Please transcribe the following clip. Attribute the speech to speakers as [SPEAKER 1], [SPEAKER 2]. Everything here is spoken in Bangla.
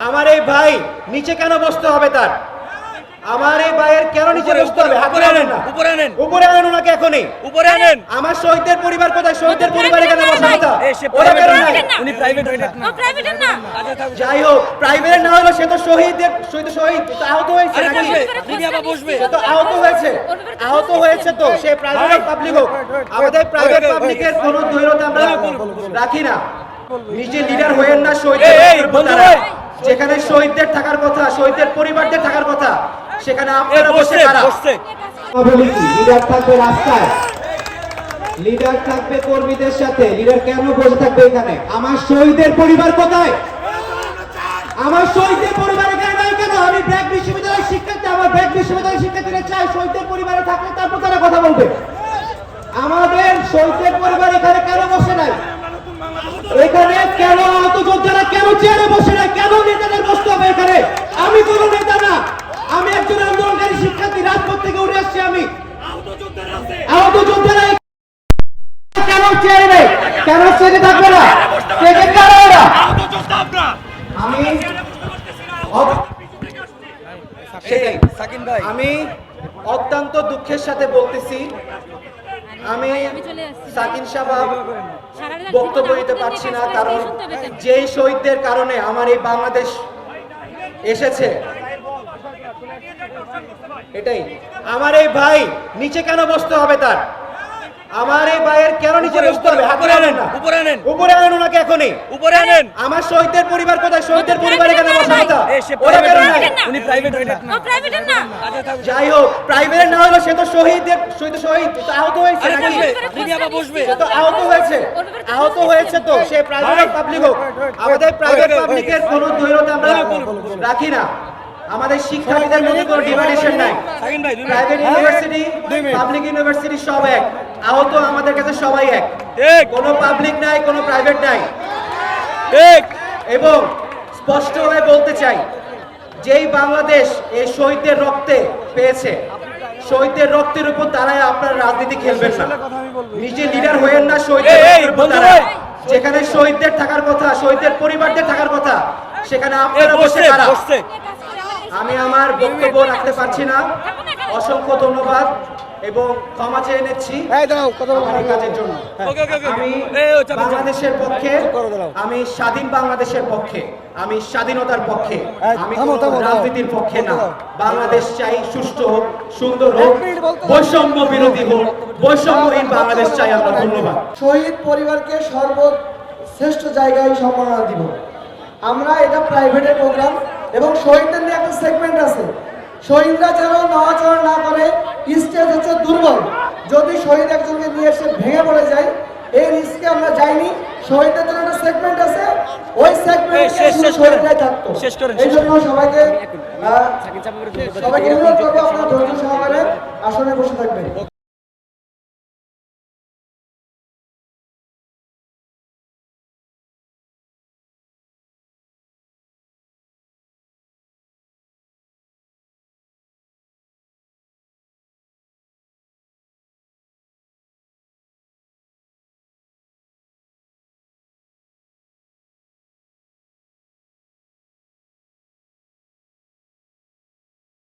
[SPEAKER 1] আমার এই ভাই নিচে কেন বসতে হবে তার? আমার এই ভাইয়ের কেন নিচে বসতে হবে?
[SPEAKER 2] উপরে আনেন না, উপরে আনেন,
[SPEAKER 1] উপরে আনেন ওনাকে এখনই।
[SPEAKER 2] উপরে আনেন।
[SPEAKER 1] আমার শহীদের পরিবার কোথায়? শহীদের পরিবারে কেন বসা কথা? ওরা কেন নাই?
[SPEAKER 2] উনি প্রাইভেট না,
[SPEAKER 3] প্রাইভেটের না।
[SPEAKER 1] যাই হোক, প্রাইভেট না হলো সে তো শহীদের শহীদ তো আহত হয়েছে
[SPEAKER 2] আরে
[SPEAKER 1] নাকি?
[SPEAKER 2] বসবে, দিদি আবার বসবে।
[SPEAKER 1] সে তো আহত হয়েছে তো সে প্রাইভেট হোক পাবলিক হোক। আমাদের প্রাইভেট পাবলিকের কোনো ধৈর্যতা আমরা রাখি না। নিজে লিডার হয়েন না, শহীদের যেখানে শহীদদের থাকার কথা, শহীদদের পরিবারদের থাকার কথা, সেখানে আপনারা বসে কারা? লিডার থাকবে রাস্তায়, লিডার থাকবে কর্মীদের সাথে। লিডার কেন বসে থাকবে এখানে? আমার শহীদের পরিবার কোথায়? আমার শহীদের পরিবার এখানে নাই কেন? আমি ব্র্যাক বিশ্ববিদ্যালয়ের শিক্ষার্থী, আমার ব্র্যাক বিশ্ববিদ্যালয়ের শিক্ষার্থীরা চাই শহীদের পরিবারে থাকলে তারপর তারা কথা বলবে। আমাদের শহীদের পরিবার এখানে কেন বসে নাই? এখানে কেন আহত যোদ্ধারা কেন চেয়ারে বসে নাই? কেন নেতাদের বসতে হবে এখানে? আমি কোনো নেতা না, আমি একজন আন্দোলনকারী শিক্ষার্থী, রাজপথ থেকে উঠে আসছি। আমি আহত যোদ্ধারা কেন চেয়ারে নেই? কেন স্টেজে থাকবে না? স্টেজে কারা ওরা? আমি আমি অত্যন্ত দুঃখের সাথে বলতেছি, আমি সাকিন সাহেব বক্তব্য দিতে পারছি না, কারণ যেই শহীদদের কারণে আমার এই বাংলাদেশ এসেছে, এটাই। আমার এই ভাই নিচে কেন বসতে হবে তার? আমার এই ভাইয়ের কেন নিচে বসতে হবে?
[SPEAKER 2] উপরে আনেন না, উপরে আনেন,
[SPEAKER 1] উপরে আনেন ওনাকে এখনই।
[SPEAKER 2] উপরে আনেন।
[SPEAKER 1] আমার শহীদের পরিবার কোথায়? শহীদের পরিবারে কেন বসা কথা? ওরা কেন নাই?
[SPEAKER 2] উনি প্রাইভেটের না।
[SPEAKER 1] যাই হোক, প্রাইভেট না হলো সে তো শহীদ তো আহত হয়েছে
[SPEAKER 2] আরে
[SPEAKER 1] নাকি?
[SPEAKER 2] বসবে, দিদি আবার বসবে।
[SPEAKER 1] সে তো আহত হয়েছে তো সে প্রাইভেট হোক পাবলিক হোক। আমাদের প্রাইভেট পাবলিকের কোনো ধৈর্যতা আমরা রাখি না। আমাদের শিক্ষার্থীদের মধ্যে কোনো ডিভাইডেশন নাই।
[SPEAKER 2] সাকিন ভাই,
[SPEAKER 1] প্রাইভেট ইউনিভার্সিটি, পাবলিক ইউনিভার্সিটি সব এক। আহত আমাদের কাছে সবাই এক।
[SPEAKER 2] ঠিক,
[SPEAKER 1] কোনো পাবলিক নাই, কোনো প্রাইভেট নাই।
[SPEAKER 2] ঠিক।
[SPEAKER 1] এবং স্পষ্টভাবে বলতে চাই, যেই বাংলাদেশ এই শহীদদের রক্তে পেয়েছে, শহীদদের রক্তের উপর দাঁড়ায় আপনারা রাজনীতি খেলবেন না। নিজে লিডার হয়েন না, শহীদদের উপর দাঁড়ায়। যেখানে শহীদদের থাকার কথা, শহীদদের পরিবারদের থাকার কথা, সেখানে আপনারা বসে কারা? আমি আমার বক্তব্য রাখতে পারছি না। অসংখ্য ধন্যবাদ এবং ক্ষমা চেয়ে নিচ্ছি আমার এই কাজের জন্য। আমি বাংলাদেশের পক্ষে, আমি স্বাধীন বাংলাদেশের পক্ষে, আমি স্বাধীনতার পক্ষে, আমি রাজনীতির পক্ষে না। বাংলাদেশ চাই সুষ্ঠু হোক, সুন্দর হোক, বৈষম্য বিরোধী হোক, বৈষম্যহীন বাংলাদেশ চাই আমরা। ধন্যবাদ।
[SPEAKER 4] শহীদ পরিবারকে সর্বশ্রেষ্ঠ জায়গায় সম্মাননা দিব আমরা। এটা প্রাইভেটের প্রোগ্রাম এবং শহীদদের নিয়ে একটা সেগমেন্ট আছে। শহীদরা যেন নড়াচড়া না করে, স্টেজ হচ্ছে দুর্বল। যদি শহীদ একজনকে নিয়ে এসে ভেঙে পড়ে যায়, এই রিস্কে আমরা যাইনি। শহীদদের জন্য একটা সেগমেন্ট আছে, ওই সেগমেন্টে শহীদরাই থাকতো। এই জন্য সবাইকে অনুরোধ করবো আপনারা ধৈর্য সহকারে আসনে বসে থাকবেন।